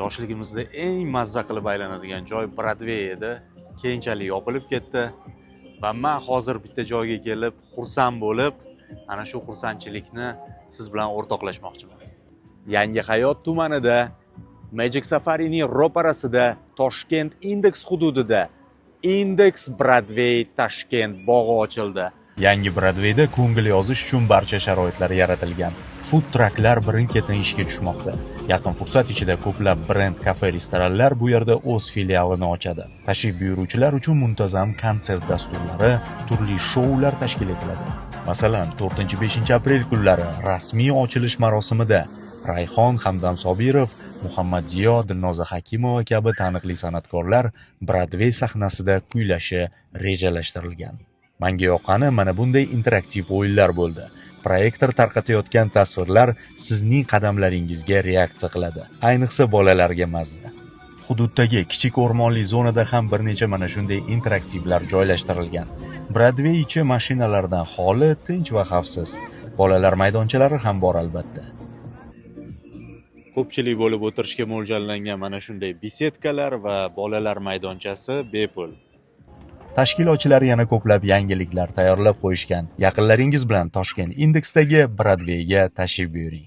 yoshligimizda eng mazza qilib aylanadigan joy Broadway edi. Keyinchalik yopilib ketdi va men hozir bitta joyga kelib, xursand bo'lib, ana shu xursandchilikni siz bilan o'rtoqlashmoqchiman. Yangi Hayot tumanida, Magic Safari'ning ro'parasida, Toshkent Index hududida Index Broadway Tashkent bog'i ochildi. Yangi Broadwayda ko'ngil yozish uchun barcha sharoitlar yaratilgan. Food trucklar birin-ketin ishga tushmoqda. Yaqin fursat ichida ko'plab brend kafe restoranlar bu yerda o'z filialini ochadi. Tashrif buyuruvchilar uchun muntazam konsert dasturlari, turli shoular tashkil etiladi. Masalan, 4-5 aprel kunlari rasmiy ochilish marosimida Rayhon Hamdam Sobirov, Muhammad Ziyo, Dilnoza Hakimova kabi taniqli san'atkorlar Broadway sahnasida kuylashi rejalashtirilgan. Menga yoqqani mana bunday interaktiv o'yinlar bo'ldi. Proyektor tarqatayotgan tasvirlar sizning qadamlaringizga reaksiya qiladi. Ayniqsa bolalarga mazza. Hududdagi kichik o'rmonli zonada ham bir necha mana shunday interaktivlar joylashtirilgan. Broadway ichi mashinalardan xoli, tinch va xavfsiz. Bolalar maydonchalari ham bor albatta. Ko'pchilik bo'lib o'tirishga mo'ljallangan mana shunday besedkalar va bolalar maydonchasi bepul. Tashkilotchilar yana ko'plab yangiliklar tayyorlab qo'yishgan. Yaqinlaringiz bilan Toshkent Indexdagi Broadwayga tashrif buyuring.